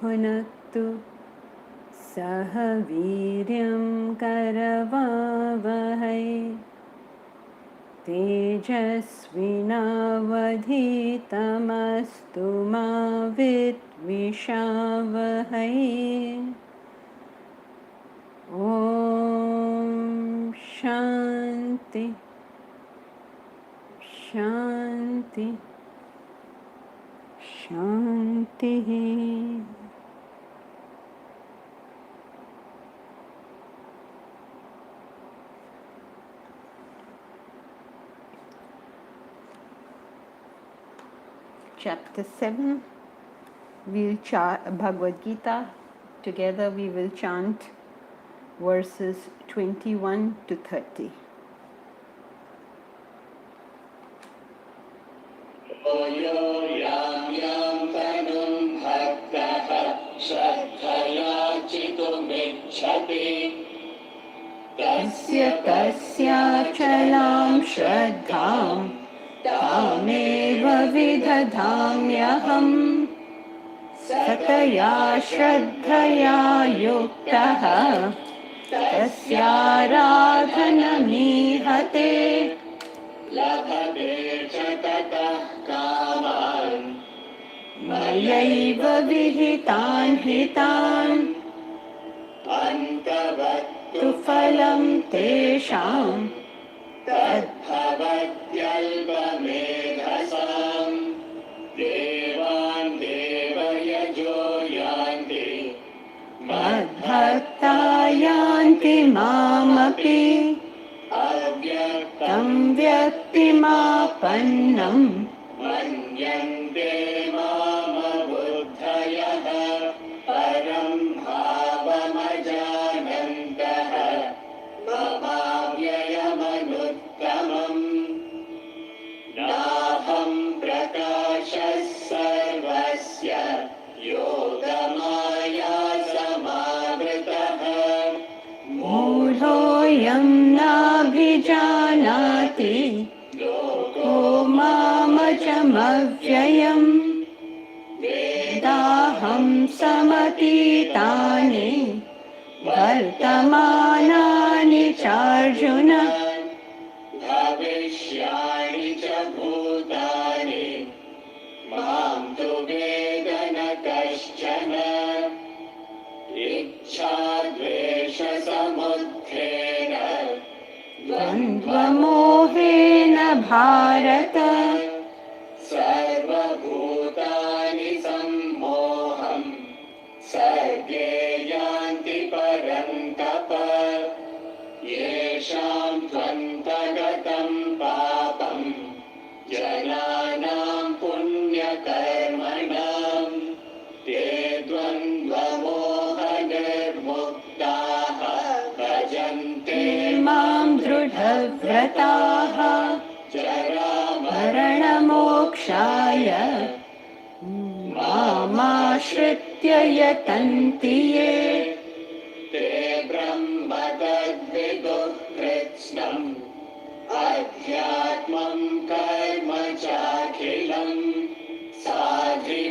भुनक्तु सह वीर्यं करवावहै तेजस्विनावधीतमस्तु मा विद्विषावहै ॐ शान्ति शान्ति शान्तिः Chapter 7, we'll chant Bhagavad Gita. Together we will chant verses 21 to 30. Tasya tasyachalam shraddham तामेव विदधाम्यहम् सतया श्रद्धया युक्तः तस्याराधनमीहते लभते च ततः कामान् मयैव विहितान् हितान् अन्तवत्तु फलं तेषाम् तद्भवत्यल्पमेधसाम् देवान् देवयजो यान्ति मद्भक्ता यान्ति मामपि अव्यक्तं व्यक्तिमापन्नं मन्यन्ते मामबुद्धयः परं भावमजानन्तः ममाव्ययमनुत्तमम् नाहं प्रकाशः सर्वस्य योगमाया समावृतः मूढोऽयं नाभिजानाति लोको मामजमव्ययम् वेदाहं समतीतानि वर्तमानानि चार्जुन भविष्याणि च भूतानि मां तु वेद न कश्चन इच्छाद्वेषसमुत्थेन द्वन्द्वमोहेन भारत सर्वभूतानि सम्मोहम् सर्गे यान्ति परन्तप येषां त्वन्तगतं पापं जनानां पुण्यकर्मणां ते द्वन्द्वमोहनिर्मुक्ताः भजन्ते मां दृढव्रताः जरामरणमोक्षाय मामाश्रित्य यतन्ति ये ते ब्रह्म तद्विदुः कृत्स्नम् अध्यात्मं कर्म चाखिलम् साधिभूताधिदैवं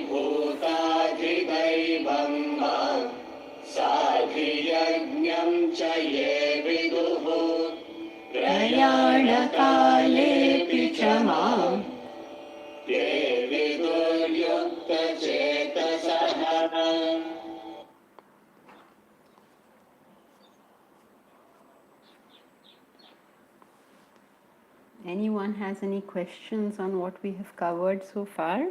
मां साधियज्ञं च ये विदुः प्रयाणकालेऽपि च मां ते विदुर्युक्तचेतसः Anyone has any questions on what we have covered so far?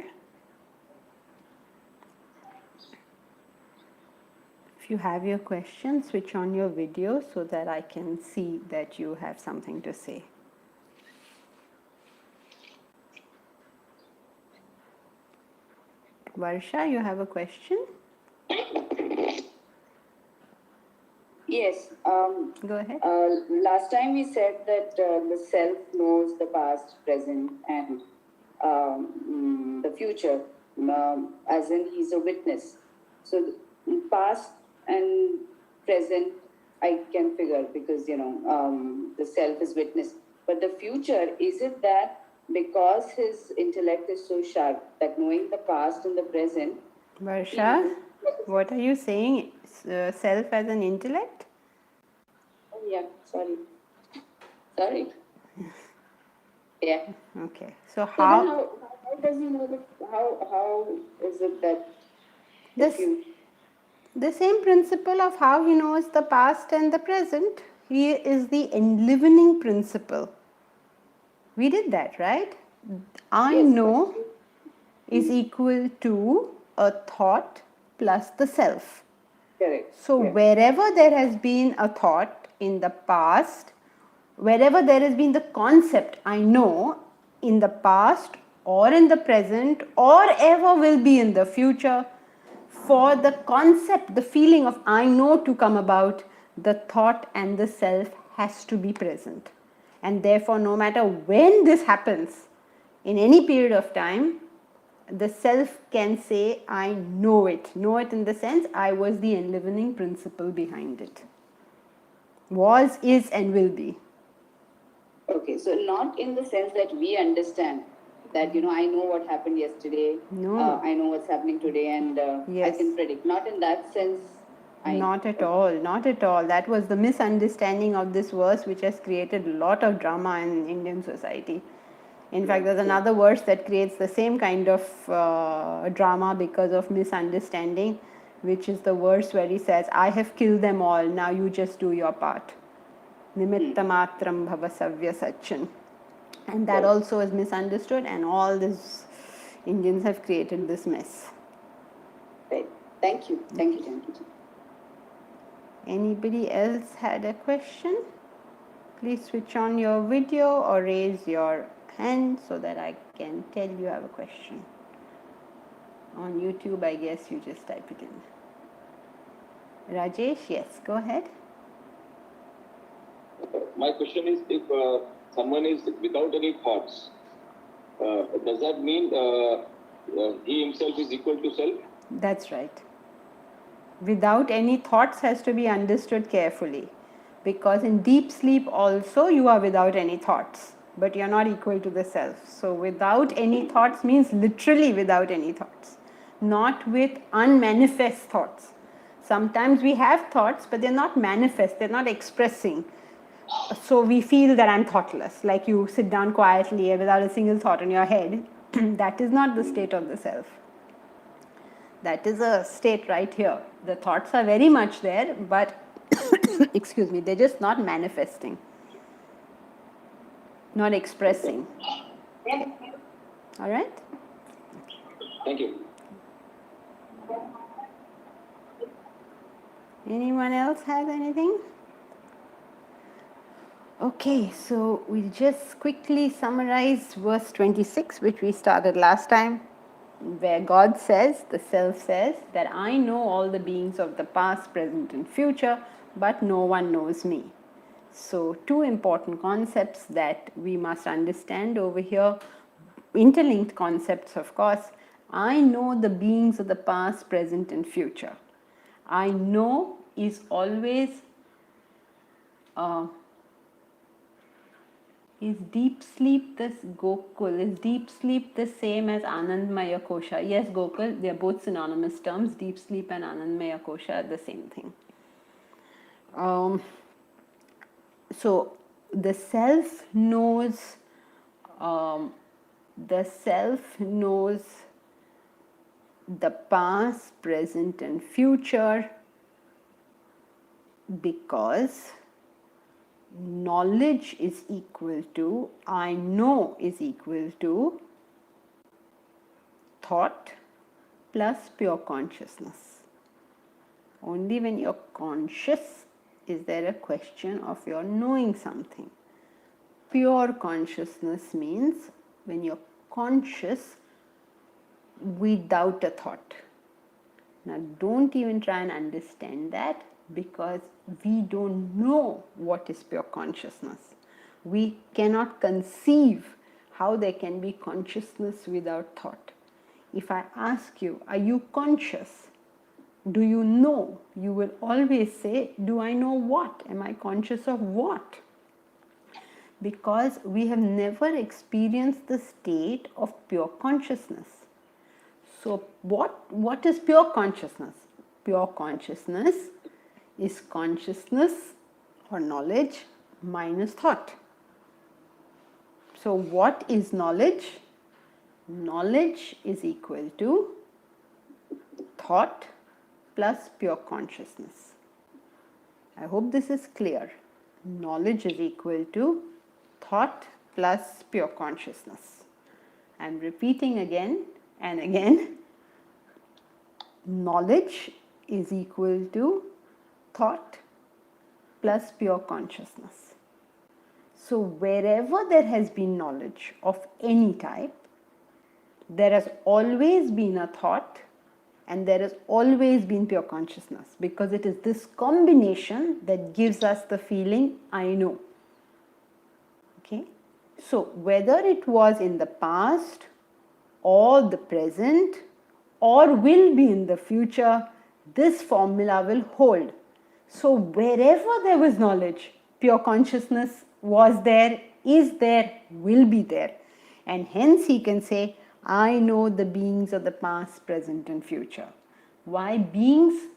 If you have your question, switch on your video so that I can see that you have something to say. Varsha, you have a question? Yes. Go ahead. Last time we said that the self knows the past, present, and the future, as in he's a witness. So past and present, I can figure because, the self is witness. But the future, is it that because his intellect is so sharp that knowing the past and the present... Varsha, What are you saying? Self as an intellect? Oh, yeah, sorry. Sorry. Yeah. Okay. So So then how how does he know how is it that the this future? the same principle of how he knows the past and the present. He is the enlivening principle. We did that, right? I Yes, but know is equal to a thought plus the self. correct. So Yeah. wherever there has been a thought in the past, wherever there has been the concept I know in the past or in the present or ever will be in the future, for the concept, the feeling of I know to come about, the thought and the self has to be present. And therefore, no matter when this happens, in any period of time, the self can say, I know it. Know it in the sense, I was the enlivening principle behind it. Was, is, and will be. Okay, so not in the sense that we understand that, I know what happened yesterday, No. I know what's happening today, and I Yes. can predict. Not in that sense. Not at Okay. all, not at all. That was the misunderstanding of this verse which has created a lot of drama in Indian society. In fact, there's another verse that creates the same kind of drama because of misunderstanding, which is the verse where he says, I have killed them all, now you just do your part. Nimitta matram bhava savya sachin. And that also is misunderstood, and all these Indians have created this mess. Right. Thank you. Thank you, Janki. Anybody else had a question? Please switch on your video or raise your hand so that I can tell you have a question. On YouTube, I guess you just type it in. Rajesh, yes, go ahead. My question is, if someone is without any thoughts, does that mean he himself is equal to self? That's right. Without any thoughts has to be understood carefully, because in deep sleep also you are without any thoughts, but you are not equal to the self. So without any thoughts means literally without any thoughts, not with unmanifest thoughts. Sometimes we have thoughts, but they're not manifest, they're not expressing. So we feel that I'm thoughtless, like you sit down quietly without a single thought in your head. That is not the state of the self. That is a state right here. The thoughts are very much there, but excuse me, they're just not manifesting, not expressing. All right? Thank you. Anyone else has anything? Okay, so we'll just quickly summarize verse 26, which we started last time, where God says, the self says, that I know all the beings of the past, present, and future, but no one knows me. So, two important concepts that we must understand over here, interlinked concepts, of course. I know the beings of the past, present, and future. I know is always is deep sleep this Gokul? Is deep sleep the same as Anandmaya Kosha? Yes, Gokul, they are both synonymous terms. Deep sleep and Anandmaya Kosha are the same thing. So the self knows the past, present, and future because knowledge is equal to, I know is equal to thought plus pure consciousness. Only when you're conscious is there a question of your knowing something. Pure consciousness means when you're conscious without a thought. Now, don't even try and understand that, because we don't know what is pure consciousness. We cannot conceive how there can be consciousness without thought. If I ask you, are you conscious? Do you know? You will always say, do I know what? Am I conscious of what? Because we have never experienced the state of pure consciousness. So what is pure consciousness? pure consciousness is consciousness or knowledge minus thought. So what is knowledge? Knowledge is equal to thought plus pure consciousness. I hope this is clear. Knowledge is equal to thought plus pure consciousness. I am repeating again and again. Knowledge is equal to thought plus pure consciousness. So wherever there has been knowledge of any type, there has always been a thought and there has always been pure consciousness, because it is this combination that gives us the feeling I know. Okay? So whether it was in the past or the present or will be in the future, this formula will hold. So wherever there was knowledge, pure consciousness was there, is there, will be there. And hence he can say, I know the beings of the past, present and future. Why beings?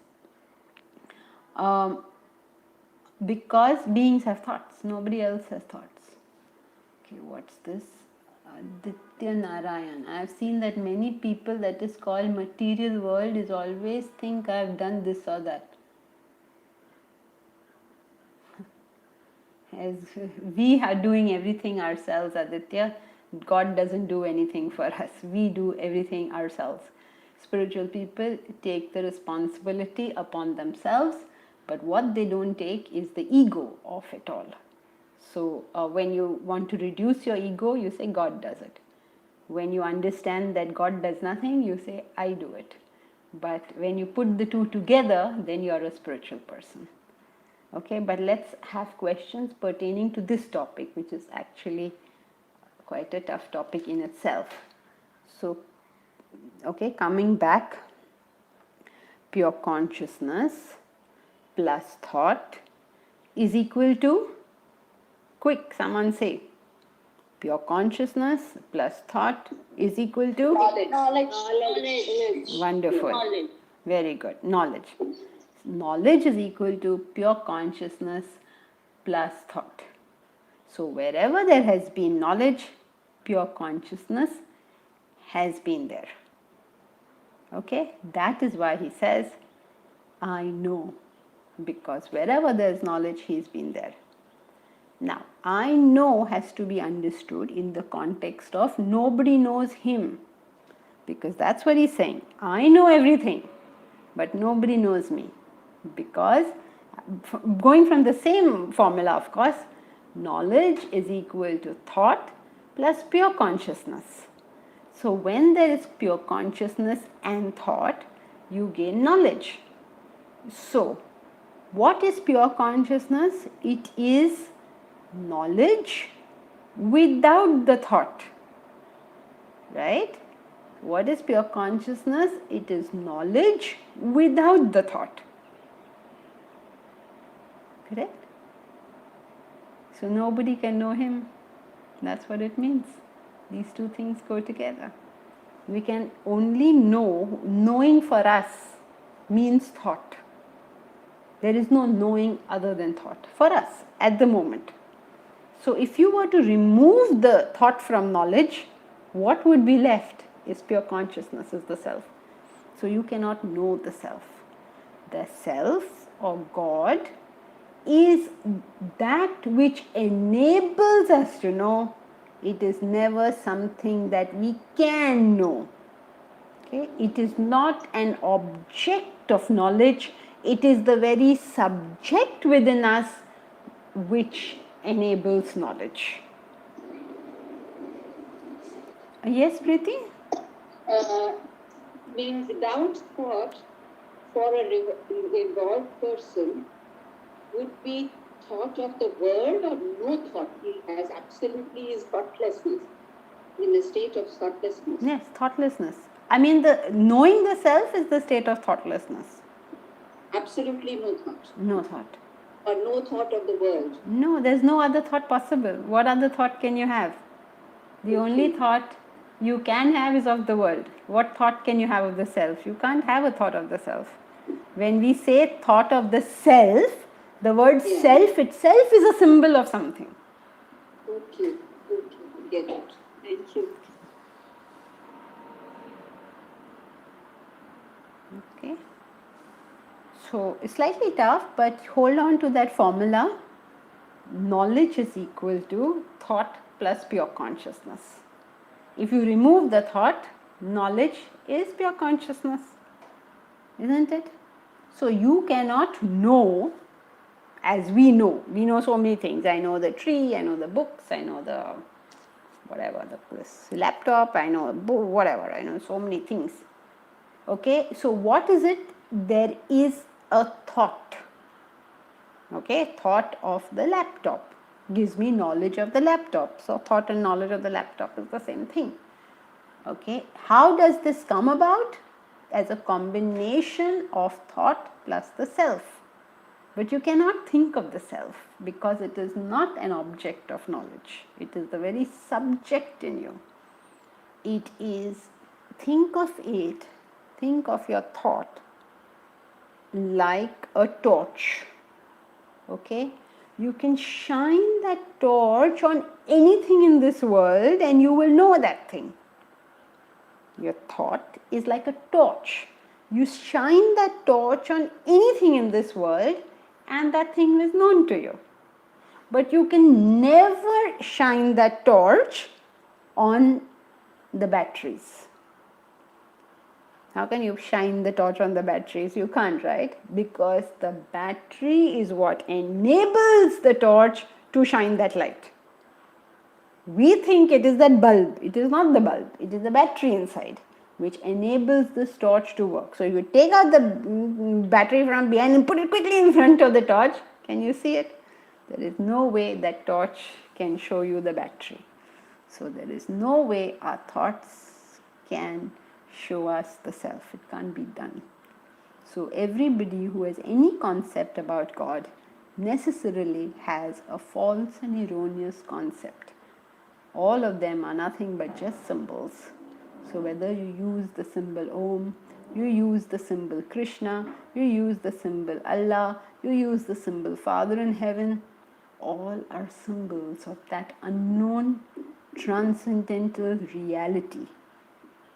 Because beings have thoughts, nobody else has thoughts. Okay, what's this? Aditya Narayan. I have seen that many people that is called material world is always think I have done this or that. As we are doing everything ourselves, Aditya, God doesn't do anything for us. We do everything ourselves. Spiritual people take the responsibility upon themselves, but what they don't take is the ego of it all. So when you want to reduce your ego, you say God does it. When you understand that God does nothing, you say I do it. But when you put the two together, then you are a spiritual person. Okay, but let's have questions pertaining to this topic, which is actually quite a tough topic in itself. So, okay, coming back, pure consciousness plus thought is equal to, quick, someone say, pure consciousness plus thought is equal to? Knowledge. Wonderful. Knowledge. Very good. Knowledge. Knowledge is equal to pure consciousness plus thought. So wherever there has been knowledge, pure consciousness has been there. Okay, that is why he says, I know, because wherever there is knowledge, he has been there. Now, I know has to be understood in the context of nobody knows him, because that's what he's saying. I know everything, but nobody knows me. Because going from the same formula, of course, knowledge is equal to thought plus pure consciousness. So when there is pure consciousness and thought, you gain knowledge. So what is pure consciousness? It is knowledge without the thought, right? What is pure consciousness? It is knowledge without the thought. Correct? So nobody can know him. That's what it means. These two things go together. We can only know, knowing for us means thought. There is no knowing other than thought for us at the moment. So if you were to remove the thought from knowledge, what would be left is pure consciousness, is the self. So you cannot know the self. The self or God is that which enables us to know. It is never something that we can know. Okay? It is not an object of knowledge. It is the very subject within us which enables knowledge. Yes, Preeti? Means without thought, for a evolved person, would be thought of the world or no thought. He has absolutely his thoughtlessness, in a state of thoughtlessness. Yes, thoughtlessness. I mean, the knowing the self is the state of thoughtlessness. Absolutely no thought. No thought. Or no thought of the world. No, there's no other thought possible. What other thought can you have? The only thought you can have is of the world. What thought can you have of the self? You can't have a thought of the self. When we say thought of the self, the word Yeah. self itself is a symbol of something. Okay. Get it. Thank you. Okay. So it's slightly tough, but hold on to that formula. Knowledge is equal to thought plus pure consciousness. If you remove the thought, knowledge is pure consciousness, isn't it? So you cannot know as we know. We know so many things. I know the tree, I know the books, I know the whatever, this laptop, I know a book, whatever, I know so many things. Okay, so what is it? There is a thought. Okay, thought of the laptop gives me knowledge of the laptop. So thought and knowledge of the laptop is the same thing. Okay, how does this come about? As a combination of thought plus the self. But you cannot think of the self because it is not an object of knowledge. It is the very subject in you. It is, think of your thought like a torch. Okay, you can shine that torch on anything in this world and you will know that thing. Your thought is like a torch. You shine that torch on anything in this world and that thing is known to you. But you can never shine that torch on the batteries. How can you shine the torch on the batteries? You can't, right? Because the battery is what enables the torch to shine that light. We think it is that bulb. It is not the bulb. It is the battery inside which enables this torch to work. So you take out the battery from behind and put it quickly in front of the torch. Can you see it? There is no way that torch can show you the battery. So there is no way our thoughts can show us the self. It can't be done. So everybody who has any concept about God necessarily has a false and erroneous concept. All of them are nothing but just symbols. So whether you use the symbol Om, you use the symbol Krishna, you use the symbol Allah, you use the symbol Father in Heaven, all are symbols of that unknown transcendental reality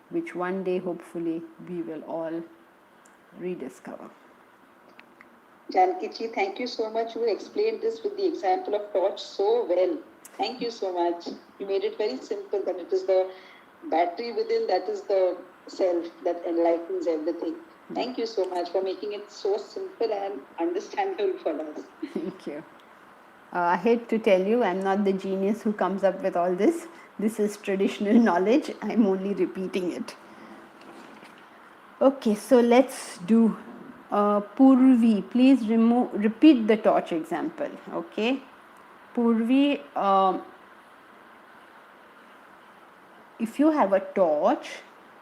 which one day hopefully we will all rediscover. Janki ji, thank you so much. You explained this with the example of torch so well. Thank you so much. You made it very simple that it is the battery within that is the self that enlightens everything. Thank you so much for making it so simple and understandable for us. Thank you. I hate to tell you, I'm not the genius who comes up with all this. This is traditional knowledge. I'm only repeating it. Okay, so let's do Purvi. Please repeat the torch example. Okay, Purvi. If you have a torch,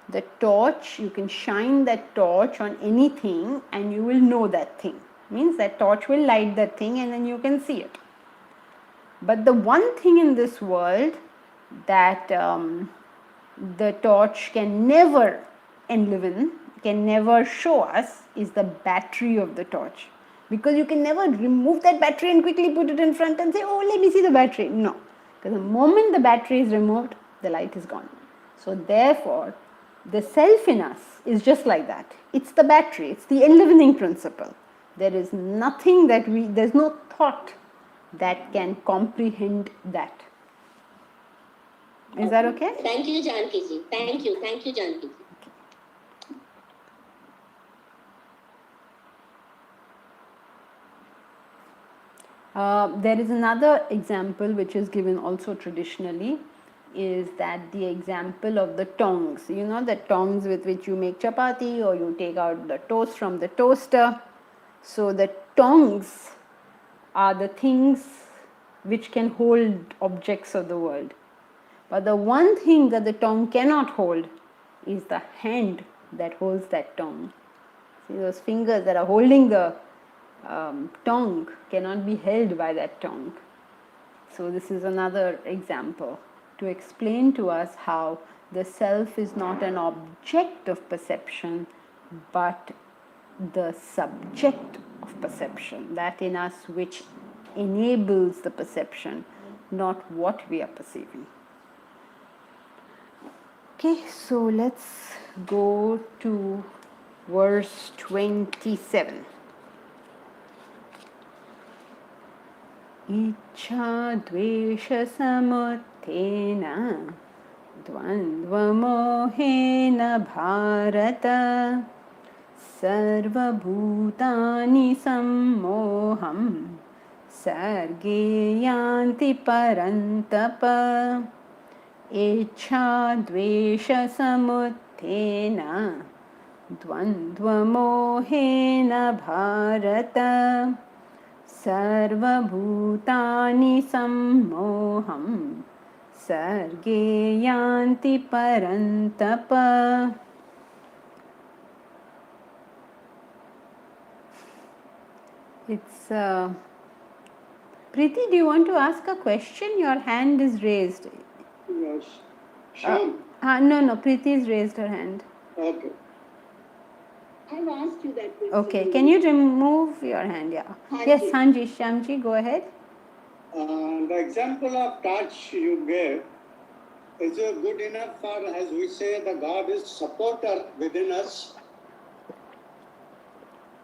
the torch, you can shine that torch on anything and you will know that thing. Means that torch will light that thing and then you can see it. But the one thing in this world that the torch can never enliven, can never show us is the battery of the torch. Because you can never remove that battery and quickly put it in front and say, oh, let me see the battery. No. Because the moment the battery is removed, the light is gone. So therefore, the self in us is just like that. It's the battery. It's the enlivening principle. There is nothing that there's no thought that can comprehend that. Is that okay? Thank you, Janki ji. Thank you, Janki ji. There is another example which is given also traditionally, is that the example of the tongs. You know the tongs with which you make chapati or you take out the toast from the toaster. So the tongs are the things which can hold objects of the world. But the one thing that the tongue cannot hold is the hand that holds that tongue. See, those fingers that are holding the tongue cannot be held by that tongue. So this is another example to explain to us how the self is not an object of perception but the subject of perception, that in us which enables the perception, not what we are perceiving. Okay, so let's go to verse 27. Ichha dvesha samuttena dvandva mohena bharata sarvabhutani sammoham sarge yanti parantapa Echa dvesha samuttena dvandva mohena bharata sarvabhutani sammoham sarge yanti parantapa. It's Preeti, do you want to ask a question? Your hand is raised. Yes. Shyam. No, Preeti has raised her hand. Okay. I've asked you that question. Okay, can you remove your hand? Yeah. Hanji. Yes, Hanji, Shyamji, go ahead. The example of touch you gave is good enough for, as we say, the God is supporter within us.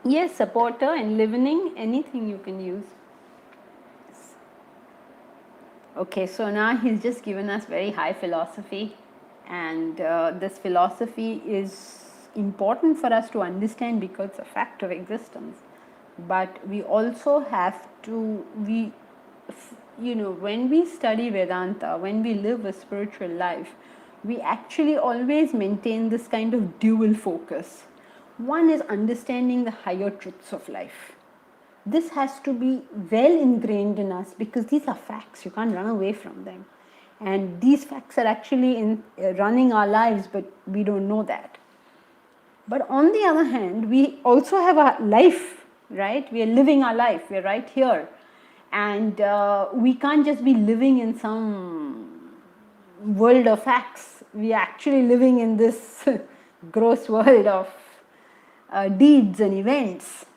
Yes, supporter, enlivening, anything you can use. Okay, so now he's just given us very high philosophy, and this philosophy is important for us to understand because it's a fact of existence. But we also have to, when we study Vedanta, when we live a spiritual life, we actually always maintain this kind of dual focus. One is understanding the higher truths of life. This has to be well ingrained in us because these are facts. You can't run away from them. And these facts are actually running our lives, but we don't know that. But on the other hand, we also have a life, right? We are living our life. We are right here. And we can't just be living in some world of facts. We are actually living in this gross world of deeds and events.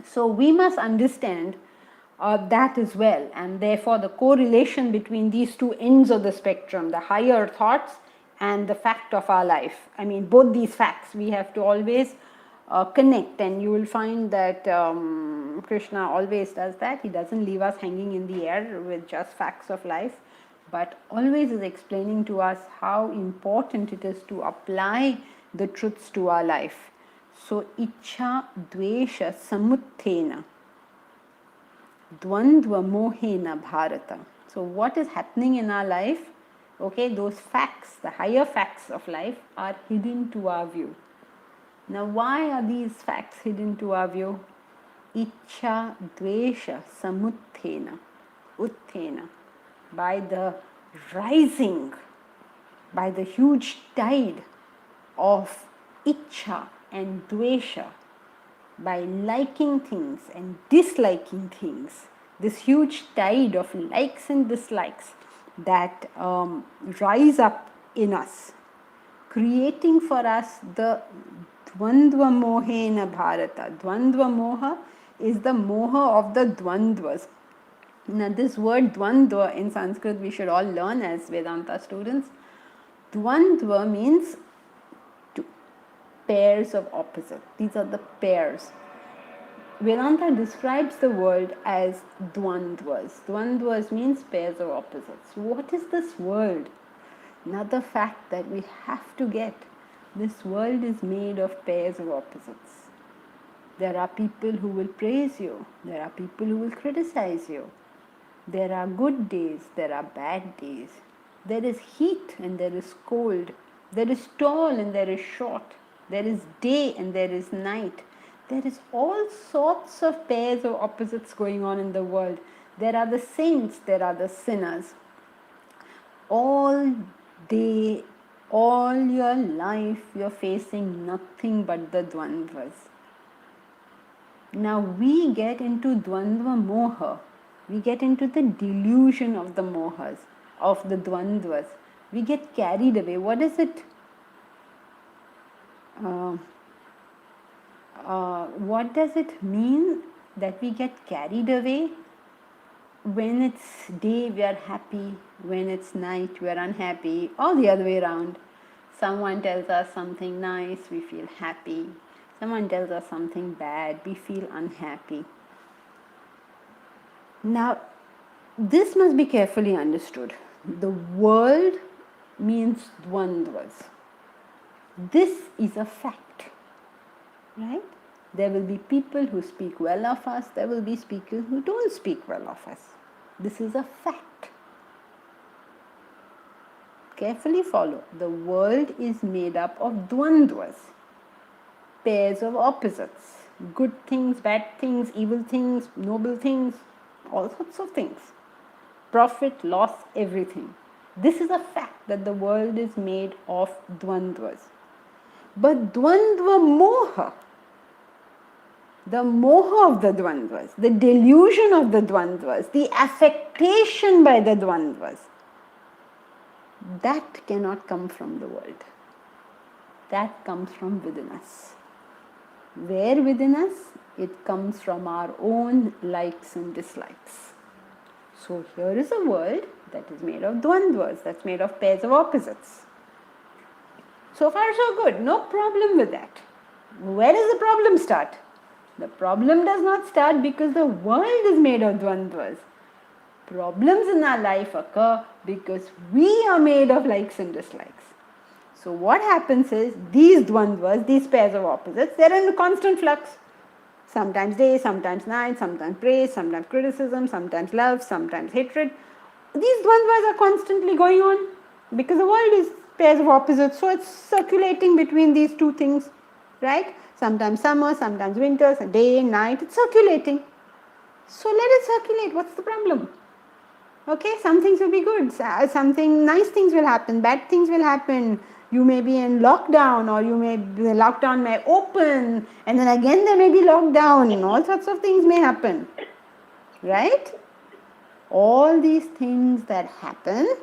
So we must understand that as well, and therefore the correlation between these two ends of the spectrum, the higher thoughts and the fact of our life. I mean, both these facts we have to always connect, and you will find that Krishna always does that. He doesn't leave us hanging in the air with just facts of life, but always is explaining to us how important it is to apply the truths to our life. So, ichha dvesha samuttena dvandva mohena bharata. So, what is happening in our life? Okay, those facts, the higher facts of life, are hidden to our view. Now, why are these facts hidden to our view? Ichha dvesha samuttena, uttena, by the rising, by the huge tide of ichha and dvesha, by liking things and disliking things, this huge tide of likes and dislikes that rise up in us, creating for us the dvandva mohena bharata. Dvandva moha is the moha of the dvandvas. Now this word dvandva in Sanskrit we should all learn as Vedanta students. Dvandva means pairs of opposite. These are the pairs. Vedanta describes the world as dvandvas. Dvandvas means pairs of opposites. What is this world? Another fact that we have to get. This world is made of pairs of opposites. There are people who will praise you. There are people who will criticize you. There are good days. There are bad days. There is heat and there is cold. There is tall and there is short. There is day and there is night. There is all sorts of pairs of opposites going on in the world. There are the saints, there are the sinners. All day, all your life, you're facing nothing but the dvandvas. Now we get into dvandva moha. We get into the delusion of the mohas, of the dvandvas. We get carried away. What is it? what does it mean that we get carried away? When it's day, we are happy. When it's night, we are unhappy. Or the other way around. Someone tells us something nice, we feel happy. Someone tells us something bad, we feel unhappy. Now, this must be carefully understood. The world means dvandvas. This is a fact, right? There will be people who speak well of us, there will be people who don't speak well of us. This is a fact. Carefully follow. The world is made up of dvandvas, pairs of opposites. Good things, bad things, evil things, noble things, all sorts of things. Profit, loss, everything. This is a fact that the world is made of dvandvas. But dvandva moha, the moha of the dvandvas, the delusion of the dvandvas, the affectation by the dvandvas, that cannot come from the world. That comes from within us. Where within us? It comes from our own likes and dislikes. So here is a world that is made of dvandvas, that's made of pairs of opposites. So far so good, no problem with that. Where does the problem start? The problem does not start because the world is made of dvandvas. Problems in our life occur because we are made of likes and dislikes. So what happens is, these dvandvas, these pairs of opposites, they are in constant flux. Sometimes day, sometimes night, sometimes praise, sometimes criticism, sometimes love, sometimes hatred. These dvandvas are constantly going on because the world is pairs of opposites, so it's circulating between these two things, right? Sometimes summer, sometimes winter, day, night, it's circulating. So let it circulate, what's the problem? Okay, some things will be good, something nice things will happen, bad things will happen. You may be in lockdown, or the lockdown may open, and then again there may be lockdown. All sorts of things may happen, right? All these things that happen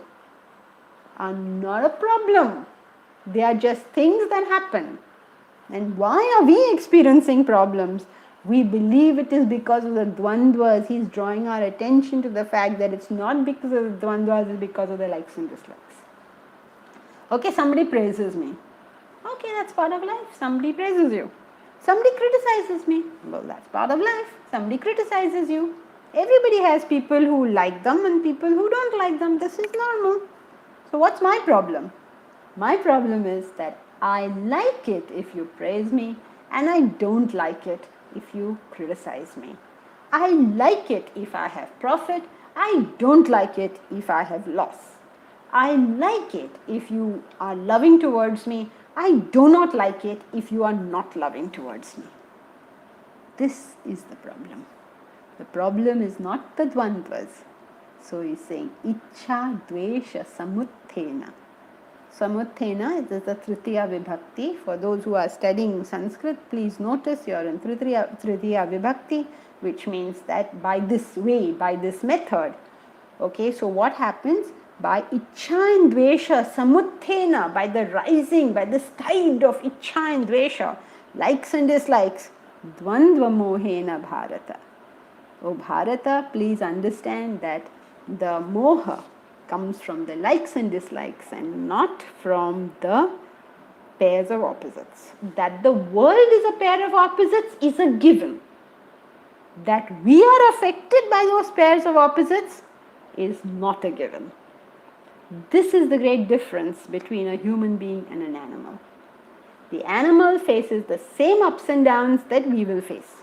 are not a problem. They are just things that happen. And why are we experiencing problems? We believe it is because of the dvandvas. He's drawing our attention to the fact that it's not because of the dvandvas, it's because of the likes and dislikes. Okay, somebody praises me. Okay, that's part of life. Somebody praises you. Somebody criticizes me. Well, that's part of life. Somebody criticizes you. Everybody has people who like them and people who don't like them. This is normal. So what's my problem? My problem is that I like it if you praise me, and I don't like it if you criticize me. I like it if I have profit. I don't like it if I have loss. I like it if you are loving towards me. I do not like it if you are not loving towards me. This is the problem. The problem is not the dvandvas. So he's saying, Ichcha dvesha samuthena. Samuthena is the 30ya vibhakti. For those who are studying Sanskrit, please notice you are in 30ya vibhakti, which means that by this way, by this method. Okay, so what happens? By Ichcha and dvesha samuthena, by the rising, by this tide of Ichcha and dvesha, likes and dislikes, dvandva mohena bharata. Oh Bharata, please understand that the moha comes from the likes and dislikes and not from the pairs of opposites. That the world is a pair of opposites is a given. That we are affected by those pairs of opposites is not a given. This is the great difference between a human being and an animal. The animal faces the same ups and downs that we will face.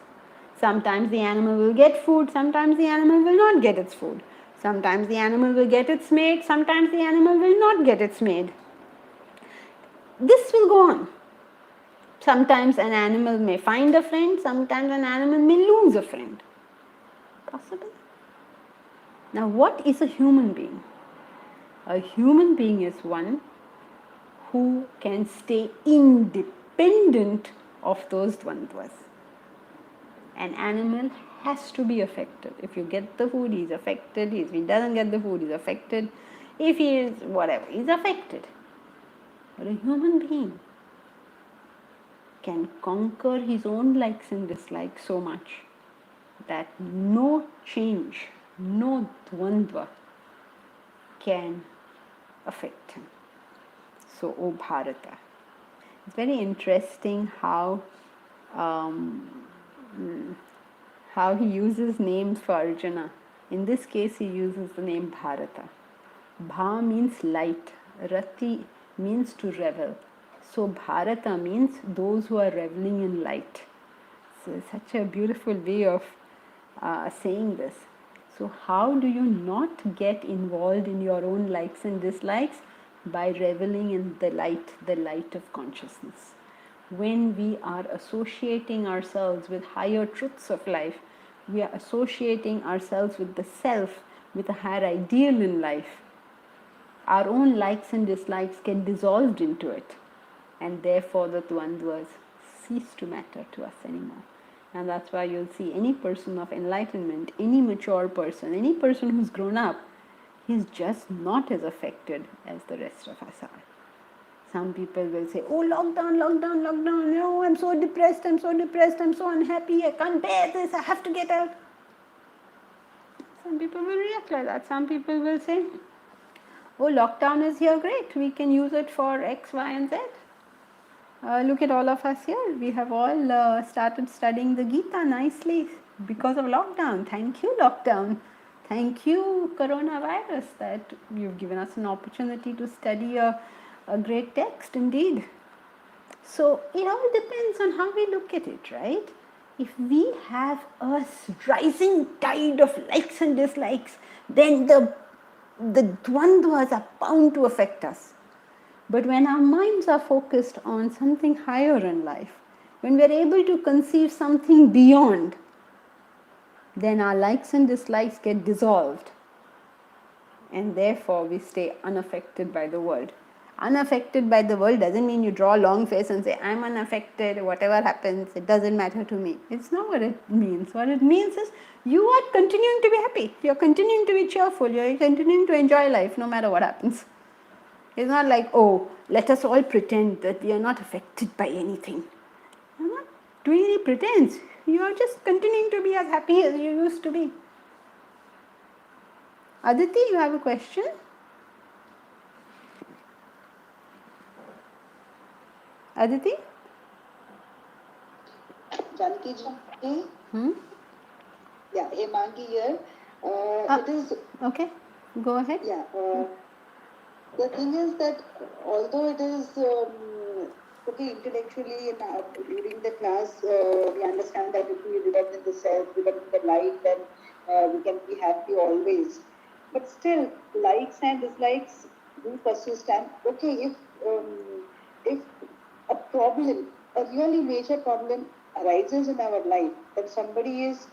Sometimes the animal will get food, sometimes the animal will not get its food. Sometimes the animal will get its mate, sometimes the animal will not get its mate. This will go on. Sometimes an animal may find a friend, sometimes an animal may lose a friend. Possible? Now, what is a human being? A human being is one who can stay independent of those dvandvas. An animal has to be affected. If you get the food, he's affected. If he doesn't get the food, he's affected. If he is whatever, he's affected. But a human being can conquer his own likes and dislikes so much that no change, no dvandva can affect him. So, O Bharata. It's very interesting how he uses names for Arjuna. In this case, he uses the name Bharata. Bha means light, Rati means to revel. So Bharata means those who are reveling in light. So it's such a beautiful way of saying this. So how do you not get involved in your own likes and dislikes? By reveling in the light of consciousness. When we are associating ourselves with higher truths of life, we are associating ourselves with the self, with a higher ideal in life, our own likes and dislikes get dissolved into it, and therefore the dvandvas cease to matter to us anymore. And that's why you'll see any person of enlightenment, any mature person, any person who's grown up, he's just not as affected as the rest of us are. Some people will say, oh, lockdown, lockdown, lockdown, no, I'm so depressed, I'm so unhappy, I can't bear this, I have to get out. Some people will react like that. Some people will say, oh, lockdown is here, great, we can use it for X, Y, and Z. Look at all of us here. We have all started studying the Gita nicely because of lockdown. Thank you, lockdown. Thank you, coronavirus, that you've given us an opportunity to study a great text indeed. So it all depends on how we look at it, right? If we have a rising tide of likes and dislikes, then the dvandvas are bound to affect us. But when our minds are focused on something higher in life, when we are able to conceive something beyond, then our likes and dislikes get dissolved. And therefore we stay unaffected by the world. Unaffected by the world doesn't mean you draw a long face and say, I'm unaffected, whatever happens, it doesn't matter to me. It's not what it means. What it means is you are continuing to be happy. You're continuing to be cheerful. You're continuing to enjoy life no matter what happens. It's not like, oh, let us all pretend that we are not affected by anything. You're not doing any pretense. You are just continuing to be as happy as you used to be. Aditi, you have a question? Aditi? Janki ji? Yeah, Hemangi here. It is... Okay, go ahead. Yeah. The thing is that although it is okay intellectually during the class we understand that if we live in the self, live in the light, then we can be happy always. But still, likes and dislikes do persist. And okay, if a problem, a really major problem arises in our life, that somebody is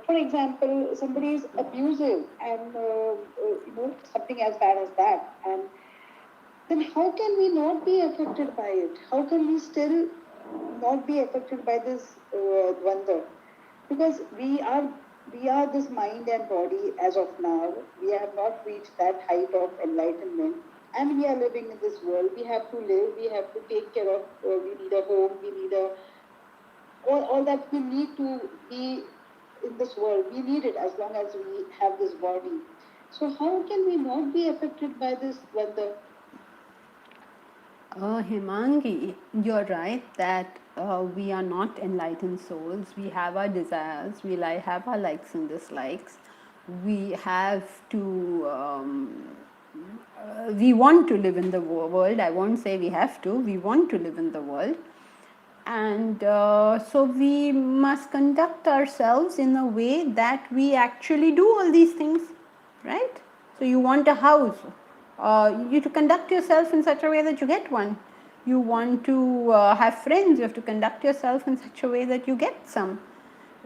for example, somebody is abusive and something as bad as that, and then how can we not be affected by it? How can we still not be affected by this dvandva? Because we are this mind and body as of now. We have not reached that height of enlightenment, and we are living in this world. We have to live. We have to take care of. We need a home. We need all that we need to be in this world. We need it as long as we have this body. So how can we not be affected by this dvandva? Hemangi, you're right that we are not enlightened souls. We have our desires, we have our likes and dislikes. We have to, we want to live in the world. I won't say we have to, we want to live in the world. And so we must conduct ourselves in a way that we actually do all these things, right? So you want a house. You have to conduct yourself in such a way that you get one. You want to have friends, you have to conduct yourself in such a way that you get some.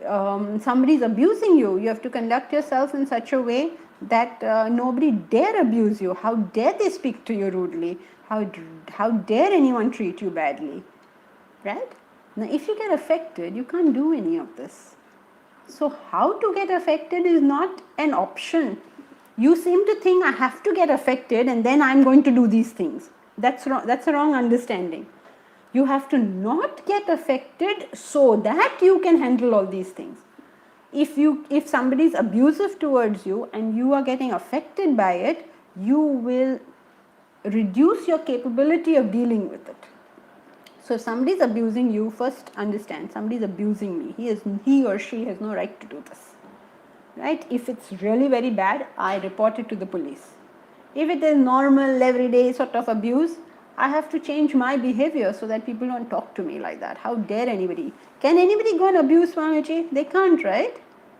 Somebody is abusing you, you have to conduct yourself in such a way that nobody dare abuse you. How dare they speak to you rudely? How dare anyone treat you badly? Right? Now if you get affected, you can't do any of this. So how to get affected is not an option. You seem to think I have to get affected and then I'm going to do these things. That's wrong. That's a wrong understanding. You have to not get affected so that you can handle all these things. If somebody is abusive towards you and you are getting affected by it, you will reduce your capability of dealing with it. So if somebody is abusing you, first understand somebody is abusing me. He or she has no right to do this. Right? If it's really very bad, I report it to the police. If it is normal, everyday sort of abuse, I have to change my behavior so that people don't talk to me like that. How dare anybody? Can anybody go and abuse Swamiji? They can't, right?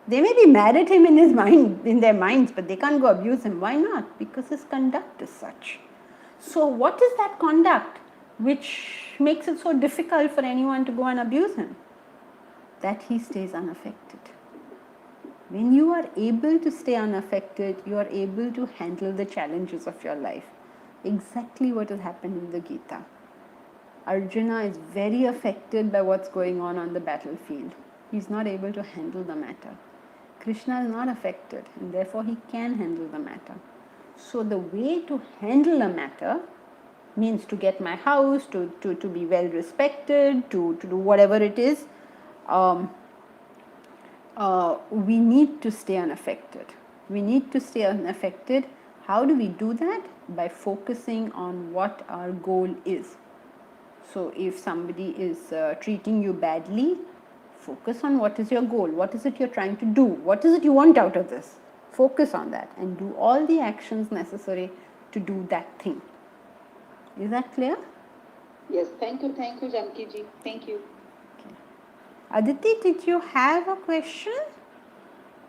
They may be mad at him in his mind, in their minds, but they can't go abuse him. Why not? Because his conduct is such. So what is that conduct which makes it so difficult for anyone to go and abuse him? That he stays unaffected. When you are able to stay unaffected, you are able to handle the challenges of your life. Exactly what has happened in the Gita. Arjuna is very affected by what's going on the battlefield. He's not able to handle the matter. Krishna is not affected, and therefore he can handle the matter. So the way to handle a matter means to get my house, to be well respected, to do whatever it is. We need to stay unaffected. We need to stay unaffected. How do we do that? By focusing on what our goal is. So if somebody is treating you badly, focus on what is your goal. What is it you're trying to do? What is it you want out of this? Focus on that and do all the actions necessary to do that thing. Is that clear? Yes, thank you, Janki ji. Thank you. Okay. Aditi, did you have a question?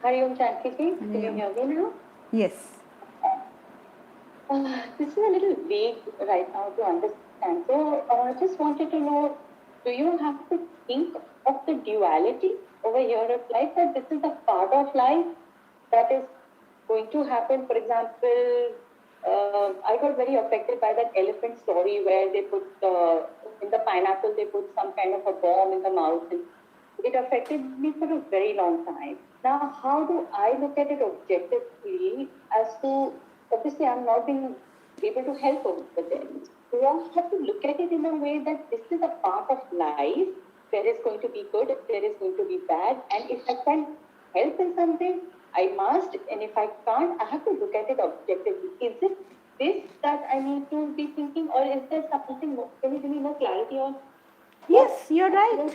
Hari Om Janki ji, can you hear me now? Yes. This is a little vague right now to understand. So I just wanted to know, do you have to think of the duality over here of life, that this is a part of life that is going to happen? For example, I got very affected by that elephant story where they put in the pineapple, they put some kind of a bomb in the mouth, and it affected me for a very long time. Now, how do I look at it objectively as to, obviously I'm not being able to help over there. Do I have to look at it in a way that this is a part of life? There is going to be good, there is going to be bad, and if I can help in some way, I must, and if I can't, I have to look at it objectively. Is it this that I need to be thinking, or is there something more? Can you give me more clarity on? Yes, you're right.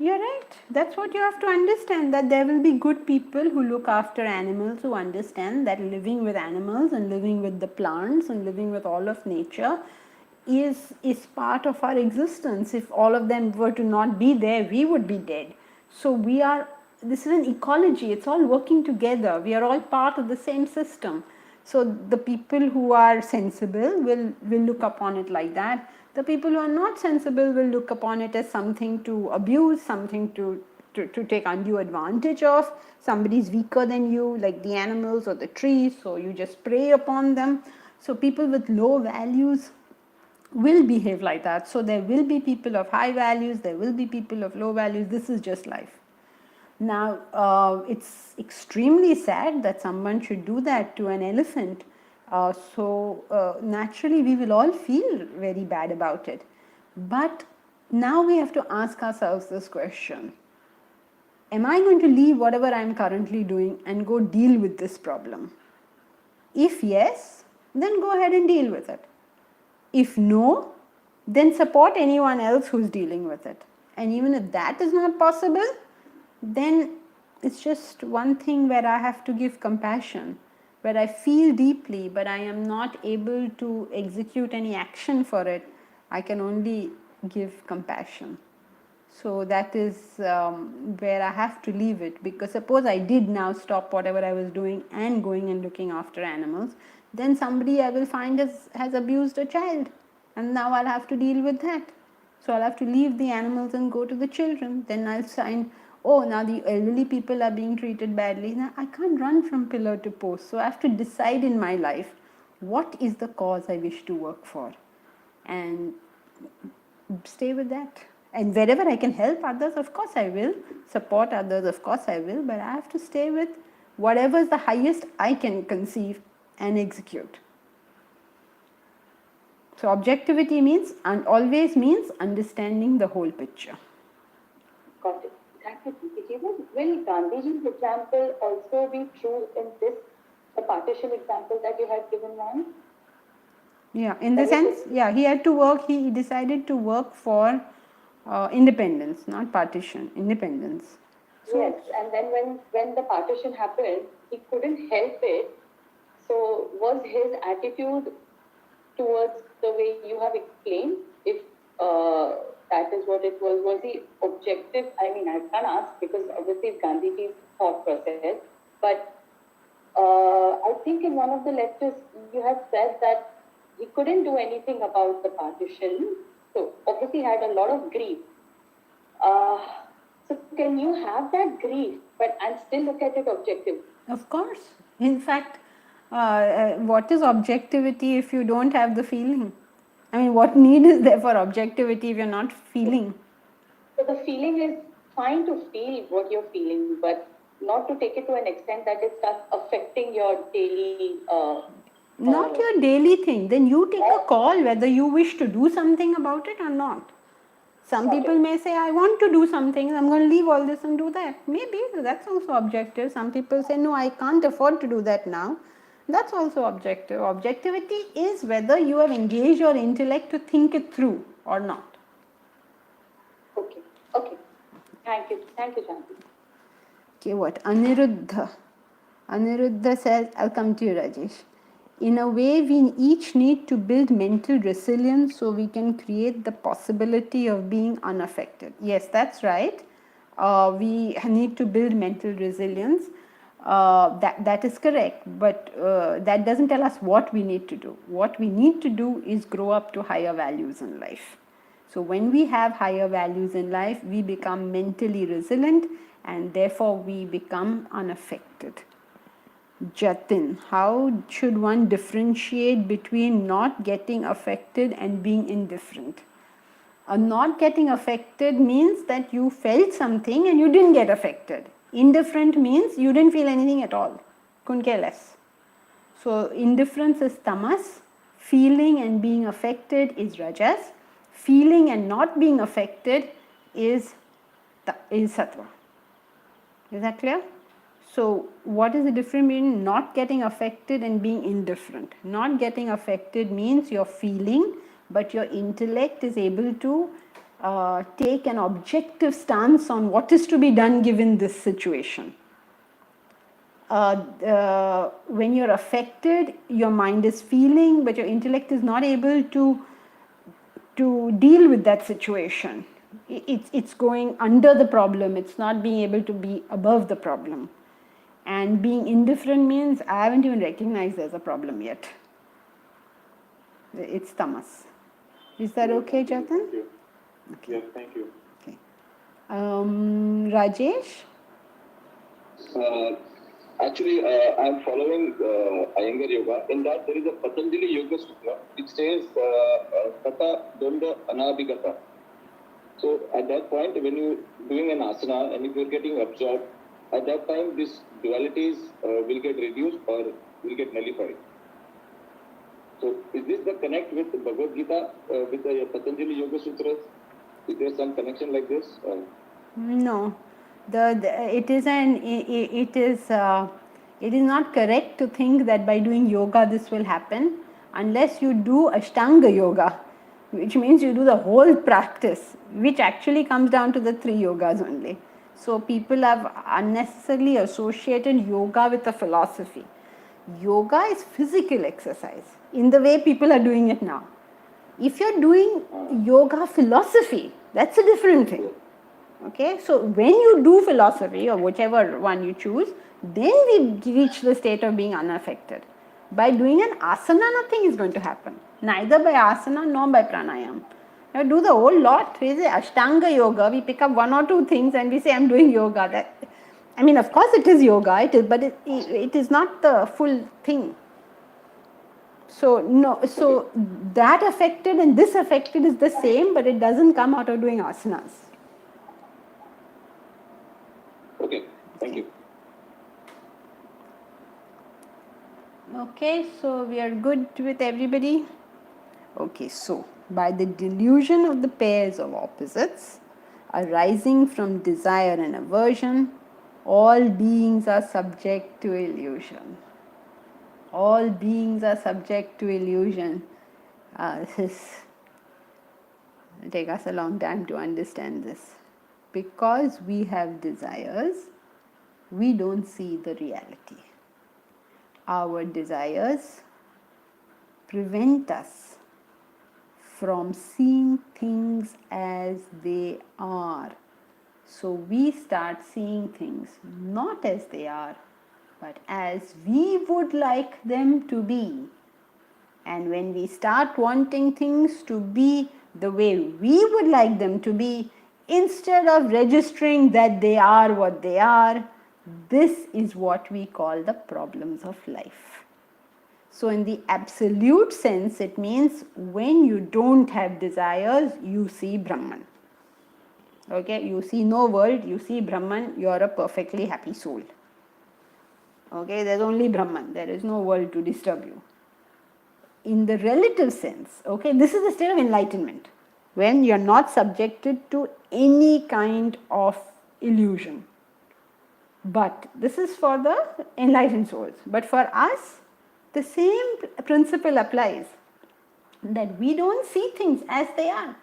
You're right. That's what you have to understand, that there will be good people who look after animals, who understand that living with animals and living with the plants and living with all of nature is part of our existence. If all of them were to not be there, we would be dead. So this is an ecology, it's all working together. We are all part of the same system. So the people who are sensible will look upon it like that. The people who are not sensible will look upon it as something to abuse, something to take undue advantage of. Somebody is weaker than you, like the animals or the trees, so you just prey upon them. So people with low values will behave like that. So there will be people of high values, there will be people of low values. This is just life. Now, it's extremely sad that someone should do that to an elephant. Naturally, we will all feel very bad about it. But now we have to ask ourselves this question. Am I going to leave whatever I am currently doing and go deal with this problem? If yes, then go ahead and deal with it. If no, then support anyone else who's dealing with it. And even if that is not possible, then it's just one thing where I have to give compassion, where I feel deeply, but I am not able to execute any action for it. I can only give compassion. So that is where I have to leave it, because suppose I did now stop whatever I was doing and going and looking after animals, then somebody I will find has abused a child, and now I'll have to deal with that. So I'll have to leave the animals and go to the children. Then I'll find, oh, now the elderly people are being treated badly. Now I can't run from pillar to post. So I have to decide in my life, what is the cause I wish to work for, and stay with that. And wherever I can help others, of course I will. Support others, of course I will. But I have to stay with whatever is the highest I can conceive and execute. So objectivity means, and always means, understanding the whole picture. Got it. Thank you, Gita. Will Gandhiji's example also be true in this, the partition example that you had given once? Yeah, in the sense, yeah, he had to work, he decided to work for independence, not partition, independence. So, Yes, and then when the partition happened, he couldn't help it. So was his attitude towards the way you have explained, if that is what it was he objective? I mean, I can't ask because obviously it's Gandhiji's thought process, but I think in one of the lectures you had said that he couldn't do anything about the partition, so obviously he had a lot of grief. So can you have that grief but and still look at it objectively? of course, in fact, what is objectivity if you don't have the feeling? I mean, what need is there for objectivity if you're not feeling? So the feeling is fine to feel what you're feeling, but not to take it to an extent that it starts affecting your daily. Not your daily thing. Then you take a call whether you wish to do something about it or not. Some people may say, I want to do something, I'm going to leave all this and do that. Maybe, that's also objective. Some people say, no, I can't afford to do that now. That's also objective. Objectivity is whether you have engaged your intellect to think it through or not. Okay. Okay. Thank you, Shanti. Okay, what? Aniruddha. Aniruddha says, I'll come to you, Rajesh. In a way, we each need to build mental resilience so we can create the possibility of being unaffected. Yes, that's right. We need to build mental resilience. That is correct, but that doesn't tell us what we need to do. What we need to do is grow up to higher values in life. So when we have higher values in life, we become mentally resilient and therefore we become unaffected. Jatin, how should one differentiate between not getting affected and being indifferent? Not getting affected means that you felt something and you didn't get affected. Indifferent means you didn't feel anything at all, couldn't care less. So indifference is tamas, feeling and being affected is rajas, feeling and not being affected is sattva. Is that clear? So what is the difference between not getting affected and being indifferent? Not getting affected means you're feeling, but your intellect is able to take an objective stance on what is to be done given this situation. When you're affected, your mind is feeling, but your intellect is not able to deal with that situation. It's going under the problem, it's not being able to be above the problem. And being indifferent means I haven't even recognized there's a problem yet. It's tamas. Is that okay, Jatin? Thank you. Okay. Yes, thank you. Okay. Rajesh? Actually, I'm following Iyengar Yoga. In that, there is a Patanjali Yoga Sutra which says Kata Danda Anabhigata. So at that point, when you're doing an asana and if you're getting absorbed, at that time, these dualities will get reduced or will get nullified. So is this the connect with the Bhagavad Gita, with the Patanjali Yoga Sutras? Is there some connection like this? No. It is not correct to think that by doing yoga this will happen unless you do Ashtanga yoga, which means you do the whole practice, which actually comes down to the 3 yogas only. So people have unnecessarily associated yoga with a philosophy. Yoga is physical exercise in the way people are doing it now. If you're doing yoga philosophy, that's a different thing. Okay, so when you do philosophy or whichever one you choose, then we reach the state of being unaffected. By doing an asana, nothing is going to happen. Neither by asana nor by pranayam. Now do the whole lot. We say Ashtanga yoga, we pick up 1 or 2 things and we say I'm doing yoga. I mean, of course it is yoga, but it is not the full thing. So no, so that affected and this affected is the same, but it doesn't come out of doing asanas. Okay, thank you. Okay, so we are good with everybody. Okay, so by the delusion of the pairs of opposites arising from desire and aversion, all beings are subject to illusion. All beings are subject to illusion. This will take us a long time to understand this. Because we have desires, we don't see the reality. Our desires prevent us from seeing things as they are. So we start seeing things not as they are, but as we would like them to be. And when we start wanting things to be the way we would like them to be, instead of registering that they are what they are, this is what we call the problems of life. So in the absolute sense, it means when you don't have desires, you see Brahman. Okay, you see no world, you see Brahman, you are a perfectly happy soul. Okay, there's only Brahman, there is no world to disturb you. In the relative sense, okay, this is the state of enlightenment, when you're not subjected to any kind of illusion. But this is for the enlightened souls. But for us, the same principle applies, that we don't see things as they are.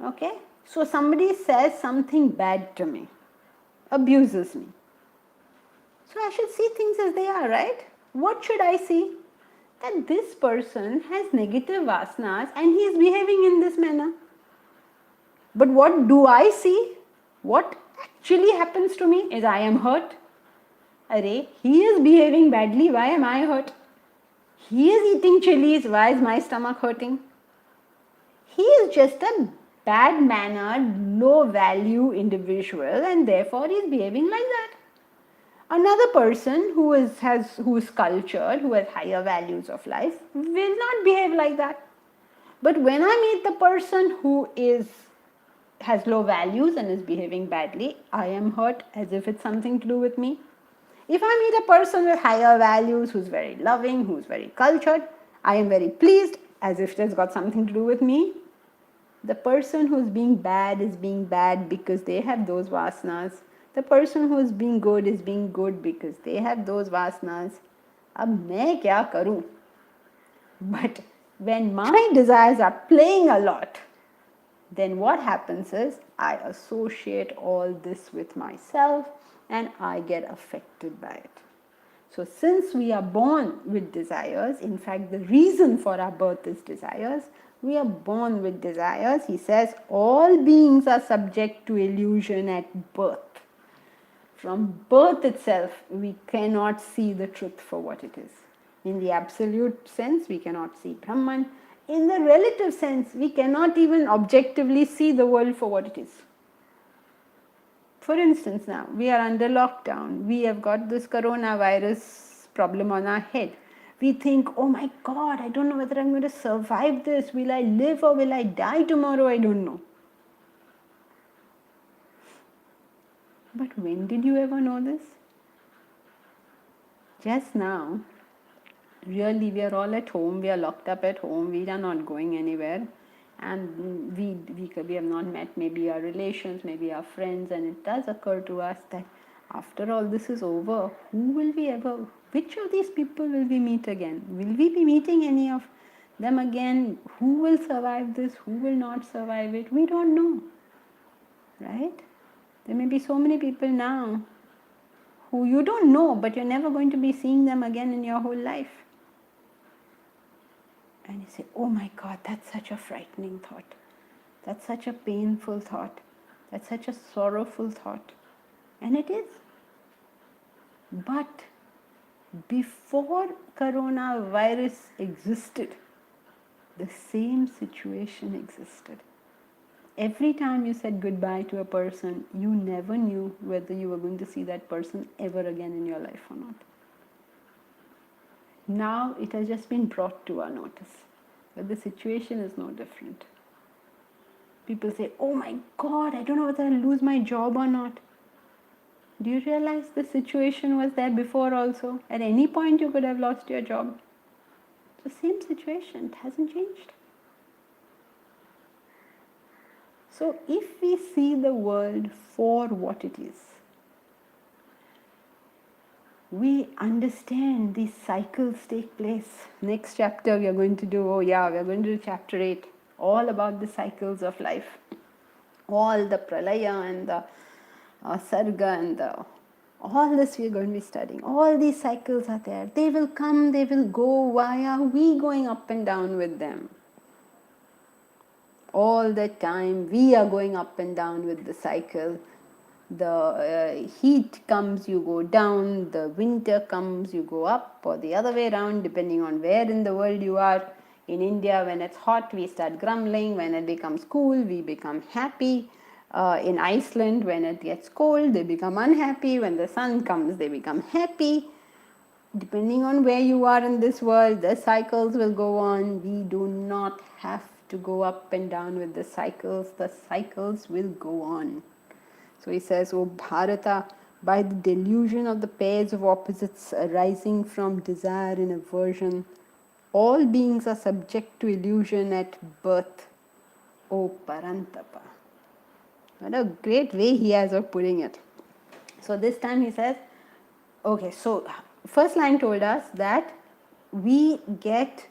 Okay? So somebody says something bad to me, abuses me. So I should see things as they are, right? What should I see? That this person has negative vasanas and he is behaving in this manner. But what do I see? What actually happens to me is I am hurt. Arey, he is behaving badly, why am I hurt? He is eating chilies, why is my stomach hurting? He is just a bad mannered, low value individual and therefore he is behaving like that. Another person who is cultured, who has higher values of life, will not behave like that. But when I meet the person who has low values and is behaving badly, I am hurt as if it's something to do with me. If I meet a person with higher values, who's very loving, who's very cultured, I am very pleased as if it has got something to do with me. The person who's being bad is being bad because they have those vasanas. The person who is being good because they have those vasanas. Ab main kya karu? But when my desires are playing a lot, then what happens is I associate all this with myself and I get affected by it. So since we are born with desires, in fact the reason for our birth is desires, we are born with desires. He says all beings are subject to illusion at birth. From birth itself, we cannot see the truth for what it is. In the absolute sense, we cannot see Brahman. In the relative sense, we cannot even objectively see the world for what it is. For instance, now, we are under lockdown. We have got this coronavirus problem on our head. We think, oh my God, I don't know whether I'm going to survive this. Will I live or will I die tomorrow? I don't know. But when did you ever know this? Just now. Really, we are all at home. We are locked up at home. We are not going anywhere. And we have not met maybe our relations, maybe our friends. And it does occur to us that after all this is over, which of these people will we meet again? Will we be meeting any of them again? Who will survive this? Who will not survive it? We don't know. Right? There may be so many people now who you don't know, but you're never going to be seeing them again in your whole life. And you say, oh my God, that's such a frightening thought. That's such a painful thought. That's such a sorrowful thought. And it is. But before coronavirus existed, the same situation existed. Every time you said goodbye to a person, you never knew whether you were going to see that person ever again in your life or not. Now it has just been brought to our notice, but the situation is no different. People say, oh my God, I don't know whether I'll lose my job or not. Do you realize the situation was there before also? At any point you could have lost your job. the same situation, it hasn't changed. So if we see the world for what it is, we understand these cycles take place. Next chapter we are going to do, we are going to do chapter 8, all about the cycles of life. All the pralaya and the sarga and all this we are going to be studying. All these cycles are there. They will come, they will go. Why are we going up and down with them? All the time we are going up and down with the cycle. The heat comes, you go down. The winter comes, you go up, or the other way around, depending on where in the world you are. In India, when it's hot, we start grumbling. When it becomes cool, we become happy. In Iceland, when it gets cold, they become unhappy. When the sun comes, they become happy. Depending on where you are in this world, the cycles will go on. We do not have to go up and down with the cycles will go on. So he says, O Bharata, by the delusion of the pairs of opposites arising from desire and aversion, all beings are subject to illusion at birth, O Parantapa. What a great way he has of putting it. So this time he says, okay, so first line told us that we get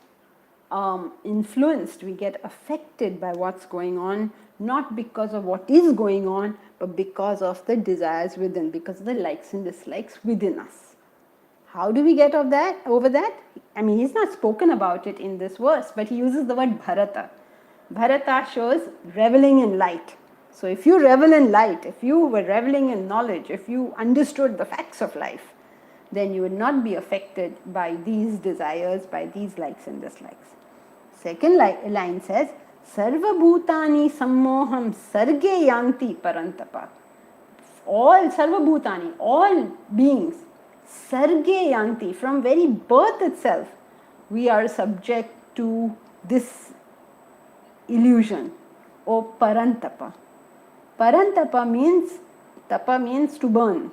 influenced, we get affected by what's going on, not because of what is going on, but because of the desires within, because of the likes and dislikes within us. How do we get over that? I mean, he's not spoken about it in this verse, but he uses the word Bharata. Bharata shows reveling in light. So if you revel in light, if you were reveling in knowledge, if you understood the facts of life, then you would not be affected by these desires, by these likes and dislikes. Second line says, Sarva Bhutani Sammoham Sarge Yanti Parantapa. All Sarva Bhutani, all beings, Sarge Yanti, from very birth itself, we are subject to this illusion. O Parantapa. Parantapa means, tapa means to burn.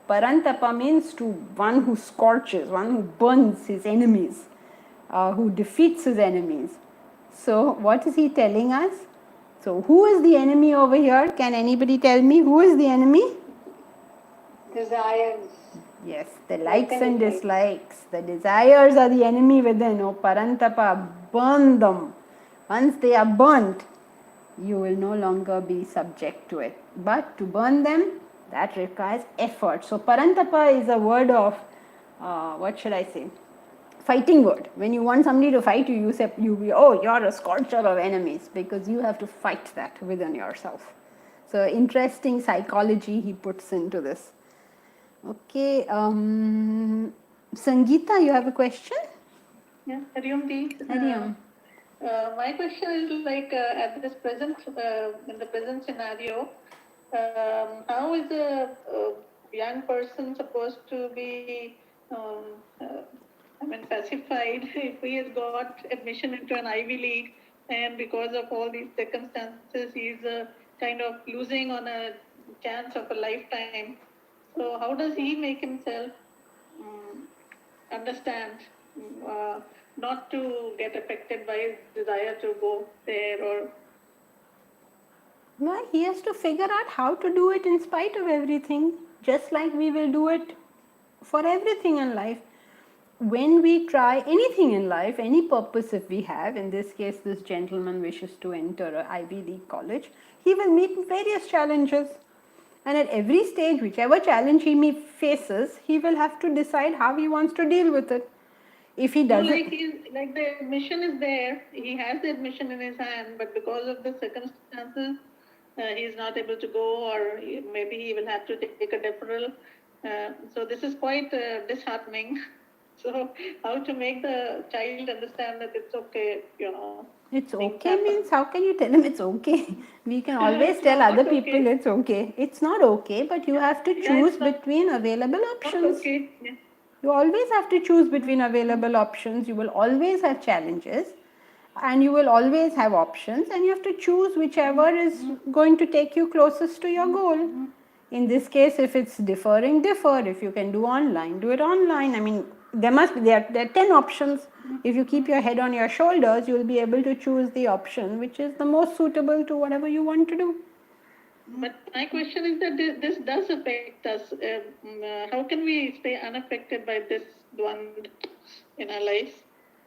Parantapa means to one who scorches, one who burns his enemies, who defeats his enemies. So what is he telling us? So who is the enemy over here? Can anybody tell me who is the enemy? Desires. Yes, the likes and dislikes. The desires are the enemy within. Oh Parantapa, burn them. Once they are burnt, you will no longer be subject to it. But to burn them, that requires effort. So Parantapa is a word of, what should I say? Fighting word. When you want somebody to fight you, say, you're a scorcher of enemies, because you have to fight that within yourself. So interesting psychology he puts into this. Okay, Sangeeta, you have a question? Yeah, Hariom Ji. Hariom. My question is like at this present, in the present scenario, how is a young person supposed to be, pacified if he has got admission into an Ivy League and because of all these circumstances he's kind of losing on a chance of a lifetime. So how does he make himself understand not to get affected by his desire to go there? Or Well, he has to figure out how to do it in spite of everything, just like we will do it for everything in life. When we try anything in life, any purpose if we have, in this case this gentleman wishes to enter an Ivy League college, he will meet various challenges. And at every stage, whichever challenge he faces, he will have to decide how he wants to deal with it. If he doesn't... like the admission is there, he has the admission in his hand, but because of the circumstances, he is not able to go, or maybe he will have to take a deferral. So this is quite disheartening. So how to make the child understand that it's okay, It's okay means how can you tell him it's okay? We can always tell other people it's okay. It's not okay, but you have to choose between available options. Okay. Yeah. You always have to choose between available options. You will always have challenges and you will always have options, and you have to choose whichever is going to take you closest to your goal. In this case, if it's defer. If you can do online, do it online. I mean, there are 10 options. If you keep your head on your shoulders, you will be able to choose the option which is the most suitable to whatever you want to do. But my question is that this does affect us. How can we stay unaffected by this dwand in our life?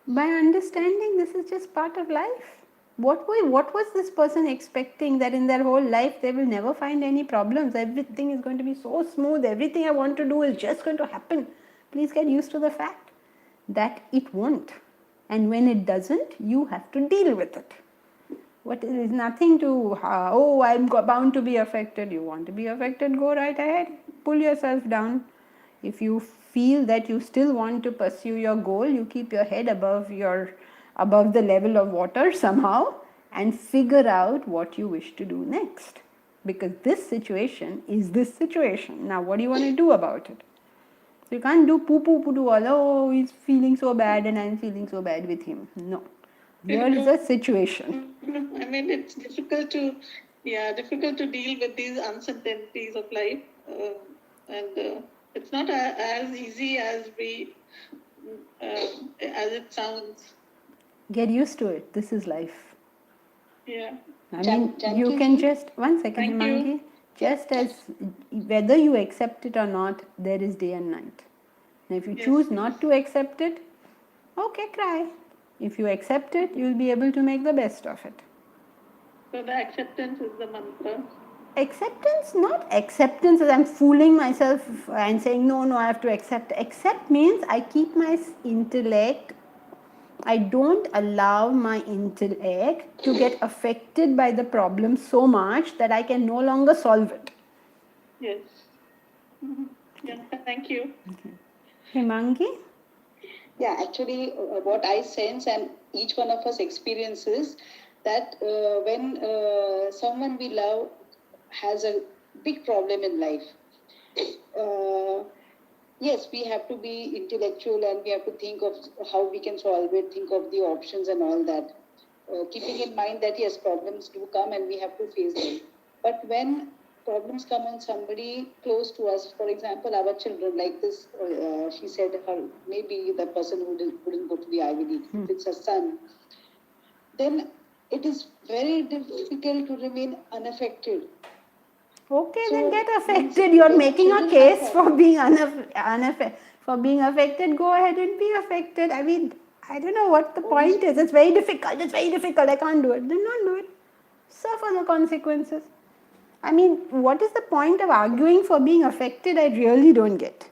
By understanding this is just part of life. What was this person expecting that in their whole life they will never find any problems? Everything is going to be so smooth. Everything I want to do is just going to happen. Please get used to the fact that it won't. And when it doesn't, you have to deal with it. What is nothing to, I'm bound to be affected. You want to be affected, go right ahead. Pull yourself down. If you feel that you still want to pursue your goal, you keep your head above the level of water somehow and figure out what you wish to do next. Because this situation is this situation. Now what do you want to do about it? So you can't do poo all, oh, he's feeling so bad and I'm feeling so bad with him. No. Here is a situation. I mean, it's difficult to deal with these uncertainties of life, and it's not as easy as it sounds. Get used to it. This is life. Yeah. I mean, you can just, one second, Thank Himangi, you. just as whether you accept it or not, there is day and night. Now, if you choose not to accept it, okay, cry. If you accept it, you will be able to make the best of it. So the acceptance is the mantra. Acceptance, not acceptance as I'm fooling myself and saying, no, I have to accept. Accept means I keep my intellect, I don't allow my intellect to get affected by the problem so much that I can no longer solve it. Yes. Mm-hmm. Yeah, thank you. Okay. Himangi? Yeah, actually, what I sense and each one of us experiences that when someone we love has a big problem in life, yes, we have to be intellectual and we have to think of how we can solve it, think of the options and all that. Keeping in mind that yes, problems do come and we have to face them. But when problems come on somebody close to us, for example, our children, like this, she said, her maybe the person who couldn't go to the Ivy League, if it's her son, then it is very difficult to remain unaffected. Okay, So, then get affected. You're making a case for being for being affected. Go ahead and be affected. I mean, I don't know what the point is. It's very difficult. I can't do it. Then don't do it. Suffer the consequences. I mean, what is the point of arguing for being affected? I really don't get.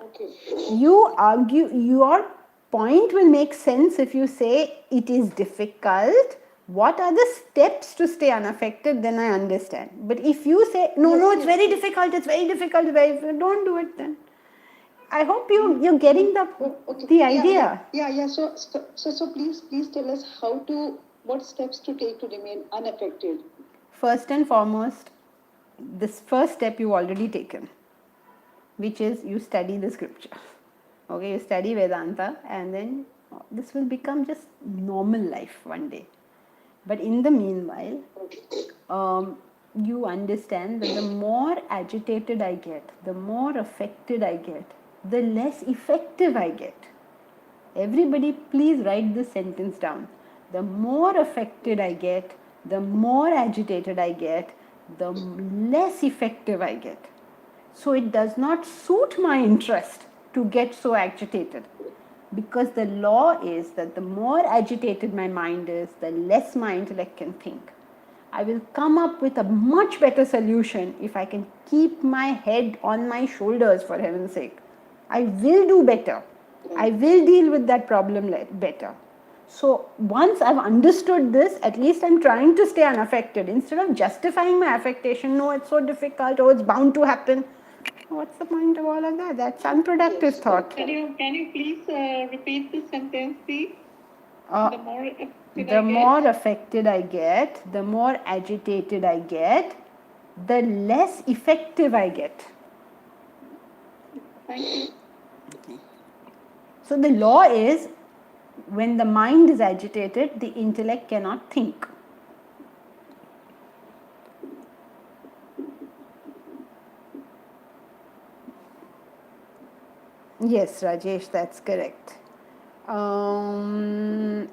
Okay. You argue, your point will make sense if you say it is difficult. What are the steps to stay unaffected? Then I understand. But if you say, no, it's very difficult, don't do it then. I hope you're getting the idea. Yeah. So please tell us what steps to take to remain unaffected. First and foremost, this first step you've already taken, which is you study the scripture. Okay, you study Vedanta and then this will become just normal life one day. But in the meanwhile, you understand that the more agitated I get, the more affected I get, the less effective I get. Everybody please write this sentence down. The more affected I get, the more agitated I get, the less effective I get. So it does not suit my interest to get so agitated. Because the law is that the more agitated my mind is, the less my intellect can think. I will come up with a much better solution if I can keep my head on my shoulders, for heaven's sake. I will do better. I will deal with that problem better. So once I've understood this, at least I'm trying to stay unaffected. Instead of justifying my affectation, no, it's so difficult, oh, it's bound to happen. What's the point of all of that? That's unproductive thought. Can you please repeat this sentence, please? The more affected I get, the more agitated I get, the less effective I get. Thank you. Okay. So the law is, when the mind is agitated, the intellect cannot think. Yes, Rajesh, that's correct.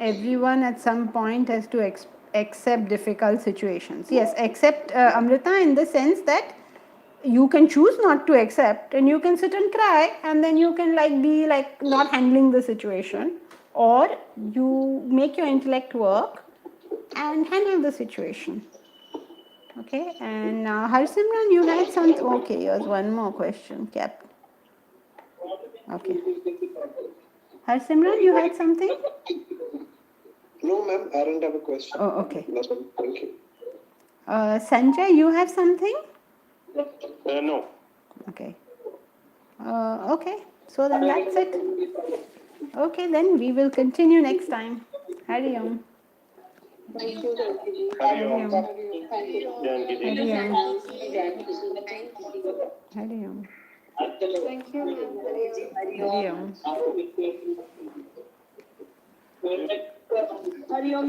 Everyone at some point has to accept difficult situations. Yes, accept Amrita in the sense that you can choose not to accept and you can sit and cry and then you can be not handling the situation, or you make your intellect work and handle the situation. Okay, and Harsimran, you had something. Okay, here's one more question kept. Okay. Harsimran, you had something? No, ma'am, I don't have a question. Oh, okay. No, thank you. Sanjay, you have something? No. Okay. Okay, so then that's it. Okay, then we will continue next time. Hari Om. Thank you, Janki. Hari Om. Thank you. Hari Om. Janki. Hari Om. Thank you, ma'am. Hari Om. Hari Om.